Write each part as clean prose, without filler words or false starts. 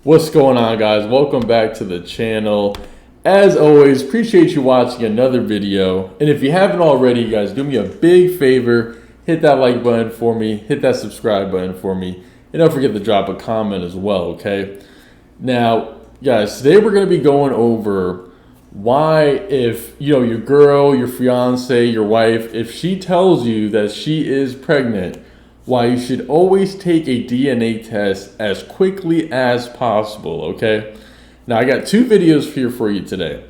What's going on, guys? Welcome back to the channel. As always, appreciate you watching another video. And if you haven't already, guys, do me a big favor. Hit that like button for me. Hit that subscribe button for me. And don't forget to drop a comment as well, okay? Now, guys, today we're going to be going over why if, your girl, your fiance, your wife, if she tells you that she is pregnant, why you should always take a DNA test as quickly as possible, okay? Now, I got two videos here for you today.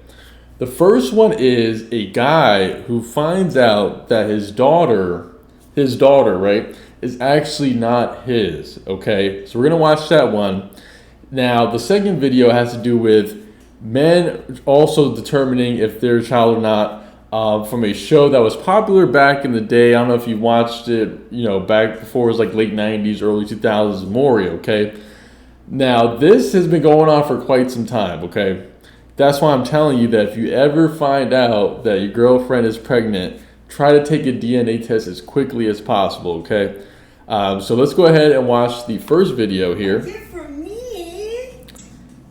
The first one is a guy who finds out that his daughter, right, is actually not his, okay? So we're gonna watch that one. Now, the second video has to do with men also determining if they're a child or not, from a show that was popular back in the day. I don't know if you watched it, back before it was like late 90s, early 2000s, Maury, okay? Now, this has been going on for quite some time, okay? That's why I'm telling you that if you ever find out that your girlfriend is pregnant, try to take a DNA test as quickly as possible, okay? So let's go ahead and watch the first video here. That's it for me?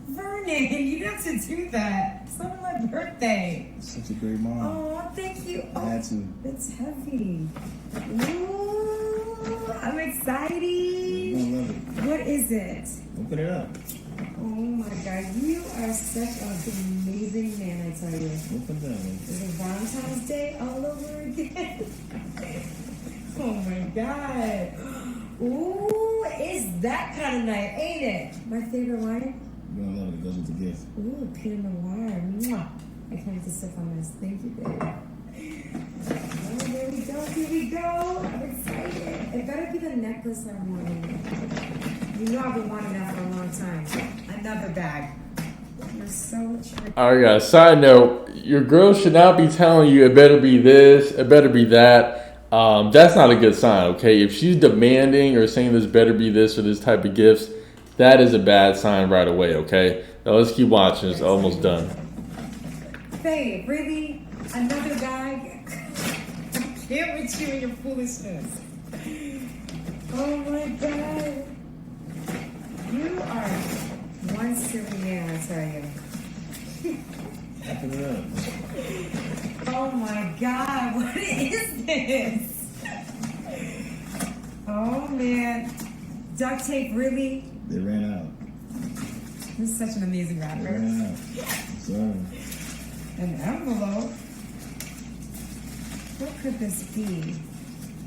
Vernon, you have to do that. It's not my birthday. Such a great mom. Oh, thank you. I had to. It's heavy. Ooh, I'm excited. You're gonna love it. What is it? Open it up. Oh my God, you are such an amazing man, I tell you. Open it up. Is it Valentine's Day all over again? Oh my God. Ooh, it's that kind of night, ain't it? My favorite wine? You're gonna love it. It goes with the gift. Ooh, Pinot Noir. Mwah. I can't wait to sip on this. Thank you, babe. Oh, there we go. Here we go. I'm excited. It better be the necklace I'm wanting. You know I've been wanting that for a long time. Another bag. You're so tricky. All right, guys, side note, your girl should not be telling you it better be this, it better be that. That's not a good sign, okay? If she's demanding or saying this better be this or this type of gifts, that is a bad sign right away, okay? Now let's keep watching. It's almost done. Babe, really? Another bag? I can't with you and your foolishness. Oh my God. You are one silly man, I tell you. Open it up. Oh my God, what is this? Oh man. Duct tape, really? They ran out. This is such an amazing They rapper. ran out. Sorry. An envelope? What could this be?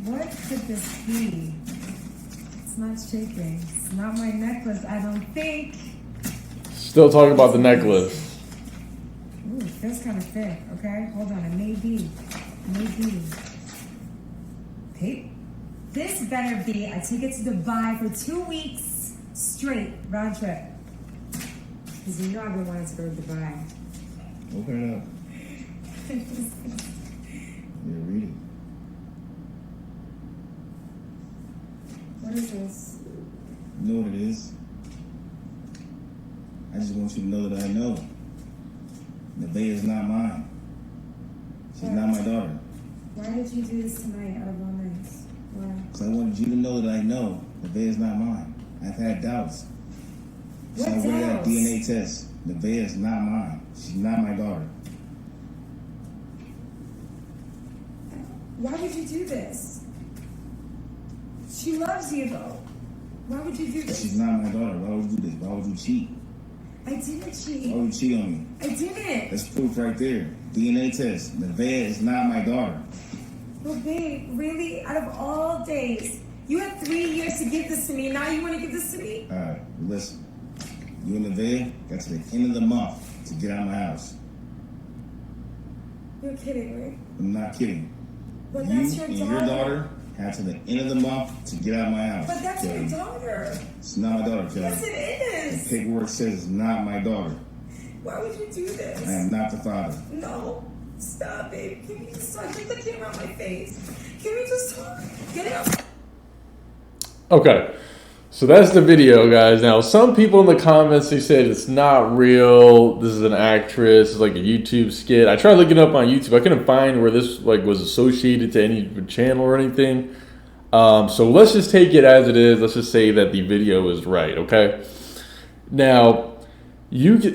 What could this be? It's not shaking. It's not my necklace, I don't think. Still talking about the necklace. Ooh, it feels kind of thick. Okay, hold on. It may be. Hey, this better be. I take it to Dubai for 2 weeks straight, round trip. Because you know I've been wanting to go to Dubai. Open it up. Yeah, read it. What is this? You know what it is? I just want you to know that I know. Nevaeh is not mine. She's not my daughter. Why did you do this tonight out of all nights? Why? Because I wanted you to know that I know Nevaeh is not mine. I've had doubts. So What I went that doubts? DNA test. Nevaeh is not mine. She's not my daughter. Why would you do this? She loves you though. Why would you do She's this? not my daughter. Why would you do this? Why would you cheat? I didn't Why cheat. would you cheat on me? I didn't. That's proof right there. DNA test. Nevaeh is not my daughter. Well, babe, really? Out of all days, you had 3 years to give this to me. Now you want to give this to me? Alright, listen. You and Nevaeh got to the end of the month to get out of my house. You're kidding, right? I'm not kidding. But You that's your and daughter. your daughter had to the end of the month to get out of my house. But that's Kelly. your daughter. It's not my daughter, Kelly. Yes, it is. Paperwork says it's not my daughter. Why would you do this? I am not the father. No. Stop, babe. Can we just talk? Get the camera on my face. Can we just talk? Get it out. Okay, so that's the video, guys. Now, some people in the comments, they said it's not real. This is an actress. It's like a YouTube skit. I tried looking up on YouTube. I couldn't find where this was associated to any channel or anything. So let's just take it as it is. Let's just say that the video is right, okay? Now,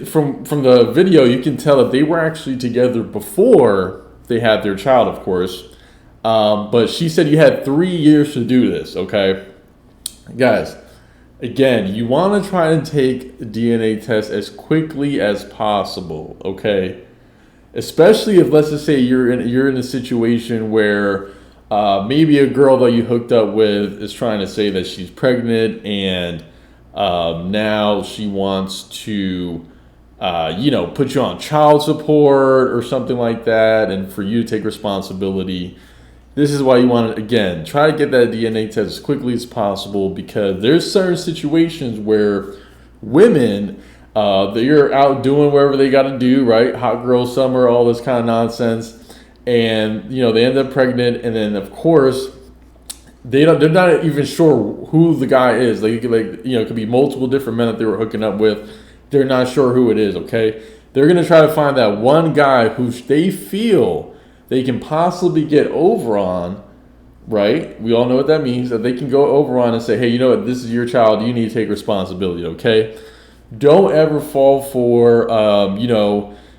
from the video, you can tell that they were actually together before they had their child, of course. But she said you had 3 years to do this, okay? Guys, again, you want to try and take a DNA test as quickly as possible, okay? Especially if, let's just say, you're in a situation where maybe a girl that you hooked up with is trying to say that she's pregnant and now she wants to, put you on child support or something like that, and for you to take responsibility. This is why you want to, again, try to get that DNA test as quickly as possible, because there's certain situations where women, they're out doing whatever they got to do, right? Hot girl summer, all this kind of nonsense. And, they end up pregnant. And then, of course, they're not even sure who the guy is. It could be multiple different men that they were hooking up with. They're not sure who it is, okay? They're going to try to find that one guy who they feel they can possibly get over on, right? We all know what that means, that they can go over on and say, hey, you know what, this is your child, you need to take responsibility, okay? Don't ever fall for,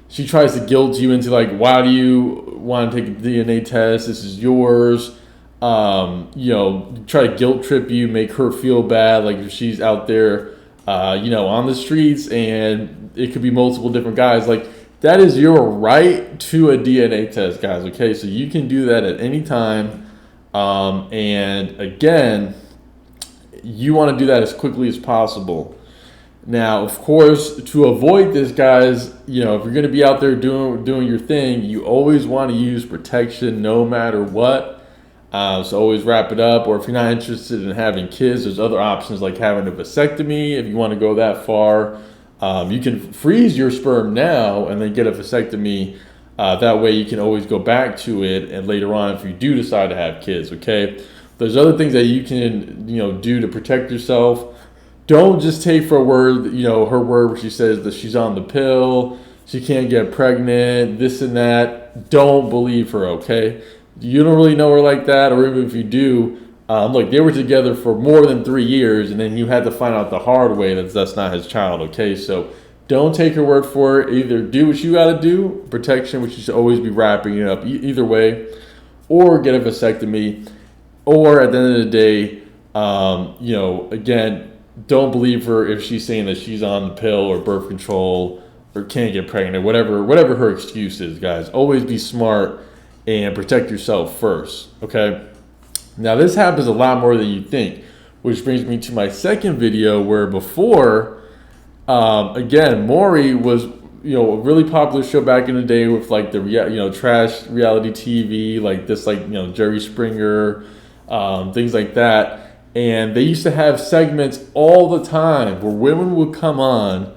she tries to guilt you into like, why do you want to take a DNA test? This is yours. Try to guilt trip you, make her feel bad, like if she's out there, on the streets and it could be multiple different guys, like, that is your right to a DNA test, guys, okay? So you can do that at any time. And again, you want to do that as quickly as possible. Now, of course, to avoid this, guys, if you're going to be out there doing your thing, you always want to use protection no matter what. So always wrap it up. Or if you're not interested in having kids, there's other options like having a vasectomy if you want to go that far. You can freeze your sperm now and then get a vasectomy. That way you can always go back to it, and later on if you do decide to have kids, okay? There's other things that you can, do to protect yourself. Don't just take for a word, her word where she says that she's on the pill, she can't get pregnant, this and that. Don't believe her, okay? You don't really know her like that, or even if you do, look, they were together for more than 3 years, and then you had to find out the hard way that that's not his child, okay? So don't take her word for it. Either do what you got to do, protection, which you should always be wrapping it up either way, or get a vasectomy. Or at the end of the day, again, don't believe her if she's saying that she's on the pill or birth control or can't get pregnant, whatever her excuse is, guys. Always be smart and protect yourself first, okay? Now, this happens a lot more than you think, which brings me to my second video where before, again, Maury was, a really popular show back in the day with like the, trash reality TV, like this, Jerry Springer, things like that. And they used to have segments all the time where women would come on,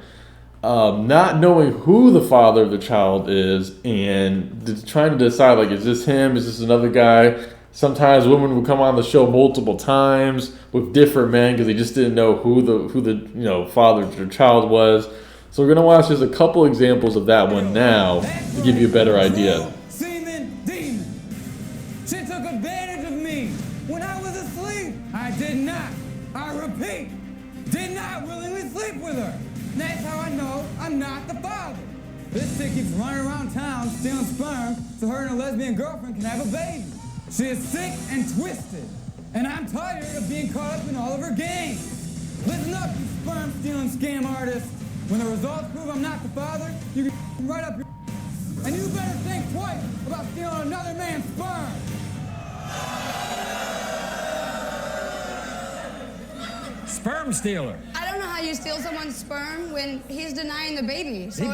not knowing who the father of the child is and trying to decide, like, is this him? Is this another guy? Sometimes women would come on the show multiple times with different men because they just didn't know who the father of their child was. So we're gonna watch just a couple examples of that one now to give you a better idea. Semen demon. She took advantage of me when I was asleep. I did not, I repeat, did not willingly sleep with her. That's how I know I'm not the father. This chick keeps running around town stealing sperm so her and her lesbian girlfriend can have a baby. She is sick and twisted, and I'm tired of being caught up in all of her games. Listen up, you sperm-stealing scam artists. When the results prove I'm not the father, you can right up your and you better think twice about stealing another man's sperm. Sperm stealer. I don't know how you steal someone's sperm when he's denying the baby. So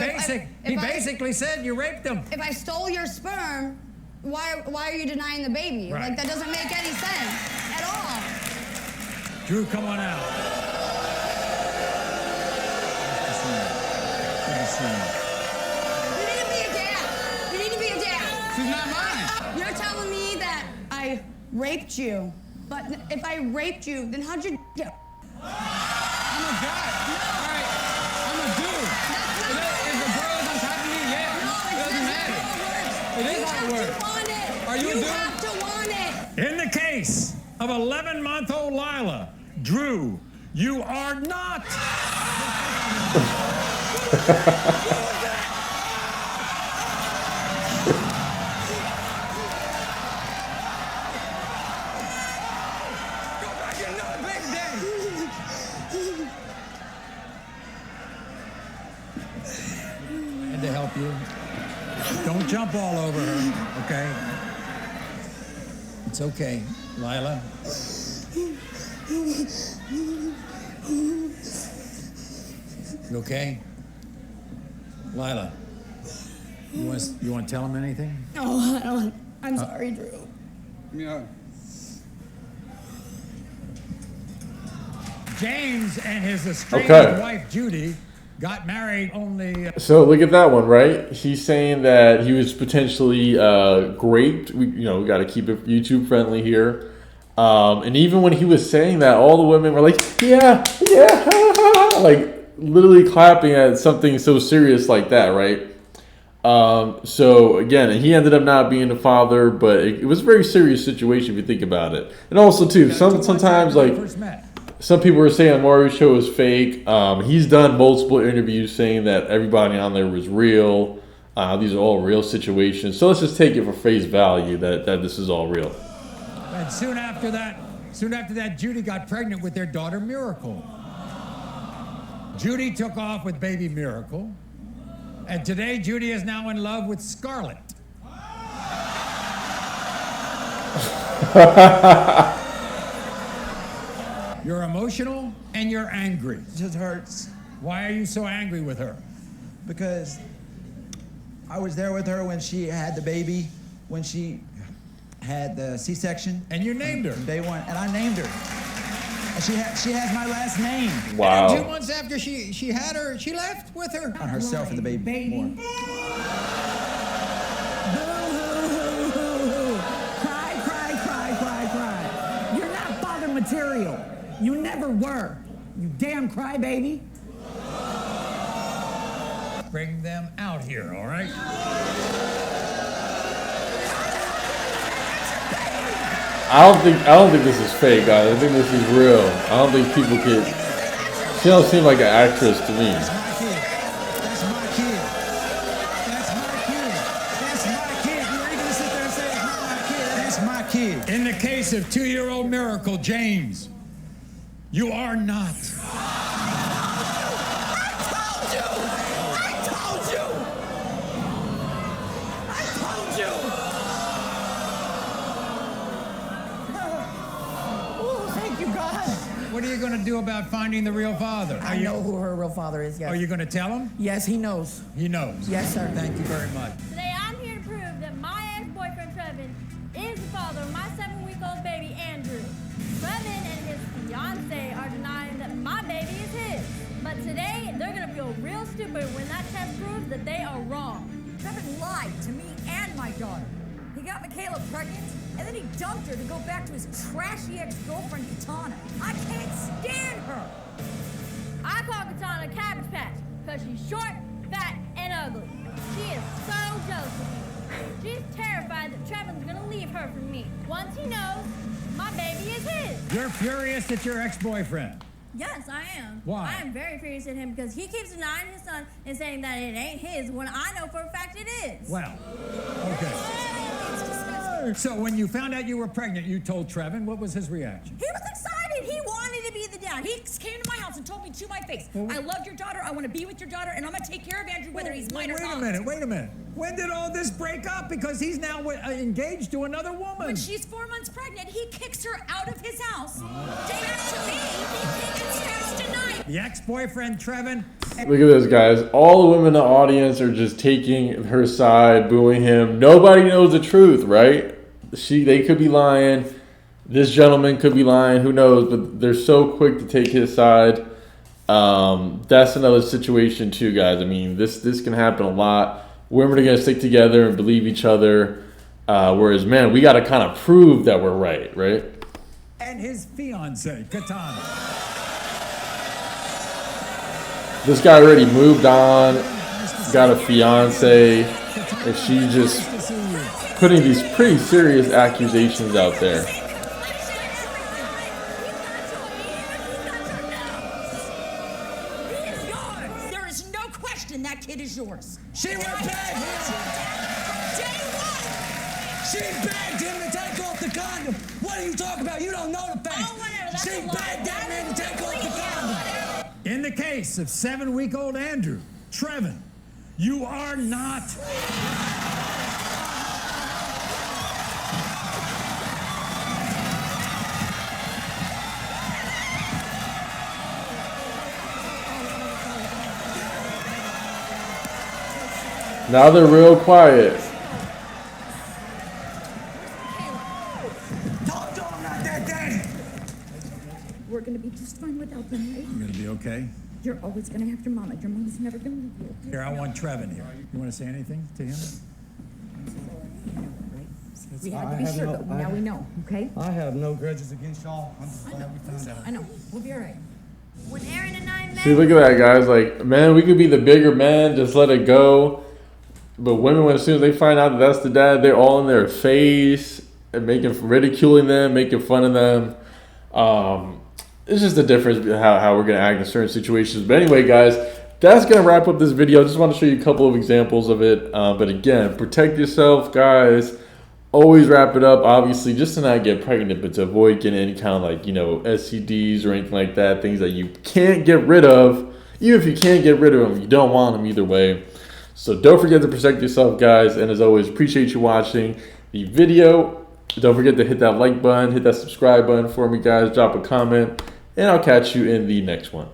He basically said you raped him. If I stole your sperm, why are you denying the baby? Right. Like, that doesn't make any sense at all. Drew, come on out. You need to be a dad. You need to be a dad. She's not mine. You're telling me that I raped you. But if I raped you, then how'd you get? I'm a guy. All right, I'm a dude. If the girl is on top of me, yeah, it doesn't matter. It is how it works. Want it. Are you a dude? You have to want it. In the case of 11-month-old Lila, Drew, you are not Go back and not baby daddy. And to help you. Don't jump all over her, okay? It's okay, Lila. You okay? Lila, you want to tell him anything? Oh, I don't. I'm sorry, Drew. Yeah. James and his estranged Okay. wife, Judy, got married only... So look at that one, right? He's saying that he was potentially raped. We got to keep it YouTube friendly here. And even when he was saying that, all the women were like, yeah, like literally clapping at something so serious like that, right? So again, he ended up not being the father, but it was a very serious situation if you think about it. And also too, sometimes like first met. some people were saying Mario's show is fake. He's done multiple interviews saying that everybody on there was real. These are all real situations. So let's just take it for face value that this is all real. And soon after that, Judy got pregnant with their daughter, Miracle. Judy took off with baby Miracle. And today, Judy is now in love with Scarlett. You're emotional and you're angry. It just hurts Why are you so angry with her? because I was there with her when she had the baby, when she had the C-section. And you named her. Day one, and I named her. And she has my last name. Wow. And 2 months after she had her, she left with her. On herself and the baby. More. Boo-hoo-hoo-hoo-hoo. Cry, cry, cry, cry, cry. You're not father material. You never were. You damn crybaby. Bring them out here, all right? I don't think this is fake, guys. I think this is real. I don't think people could. She don't seem like an actress to me. That's my kid. That's my kid. That's my kid. That's my kid. You ain't gonna sit there and say it's not my kid. That's my kid. In the case of 2-year-old Miracle, James, you are not. Thank you, God. What are you going to do about finding the real father? I know who her real father is, yes. Are you going to tell him? Yes, he knows. He knows. Yes, sir. Thank you very much. Today I'm here to prove that my ex-boyfriend Trevin is the father of my 7-week-old baby Andrew. Trevin and his fiance are denying that my baby is his. But today they're gonna feel real stupid when that test proves that they are wrong. Trevin lied to me and my daughter. He got Michaela pregnant, and then he dumped her to go back to his trashy ex-girlfriend, Katana. I can't stand her. I call Katana Cabbage Patch because she's short, fat, and ugly. She is so jealous of me. She's terrified that Trevin's gonna leave her for me. Once he knows, my baby is his. You're furious at your ex-boyfriend. Yes, I am. Why? I am very furious at him because he keeps denying his son and saying that it ain't his when I know for a fact it is. Well, okay. So when you found out you were pregnant, you told Trevin. What was his reaction? He was excited. He wanted to be the dad. He came to my house and told me to my face, I love your daughter, I want to be with your daughter, and I'm going to take care of Andrew whether he's mine or not. Wait a minute. When did all this break up? Because he's now engaged to another woman. When she's 4 months pregnant, he kicks her out of his house. Day after me, he starts tonight. The ex-boyfriend, Trevin. Look at this, guys. All the women in the audience are just taking her side, booing him. Nobody knows the truth, right? They could be lying. This gentleman could be lying. Who knows? But they're so quick to take his side. That's another situation too, guys. I mean, this can happen a lot. Women are gonna stick together and believe each other, whereas, man, we got to kind of prove that we're right? And his fiance, Katana. This guy already moved on, got a fiance, and she's just putting these pretty serious accusations out there. and that kid is yours. She went back Day one. She begged him to take off the condom. What are you talking about? You don't know the facts. Oh, whatever. That's She a lie. begged that man to take off the condom. In the case of 7-week-old Andrew, Trevin, you are not. Now they're real quiet. Talk to him like that, Daddy. We're gonna be just fine without them, right? You're gonna be okay? You're always gonna have your mama. Your mama's never gonna leave you. Here, I want Trevin here. You want to say anything to him? We had to be sure, but now we know, okay? I have no grudges against y'all. I'm just glad we found out. I know. We'll be all right. When Aaron and I met, See, look at that, guys. Like, man, we could be the bigger man. Just let it go. But women, when as soon as they find out that that's the dad, they're all in their face and ridiculing them, making fun of them. It's just the difference in how we're going to act in certain situations. But anyway, guys, that's going to wrap up this video. I just want to show you a couple of examples of it. But again, protect yourself, guys. Always wrap it up, obviously, just to not get pregnant, but to avoid getting any kind of like, you know, STDs or anything like that. Things that you can't get rid of. Even if you can't get rid of them, you don't want them either way. So don't forget to protect yourself, guys. And as always, appreciate you watching the video. Don't forget to hit that like button, hit that subscribe button for me, guys. Drop a comment, and I'll catch you in the next one.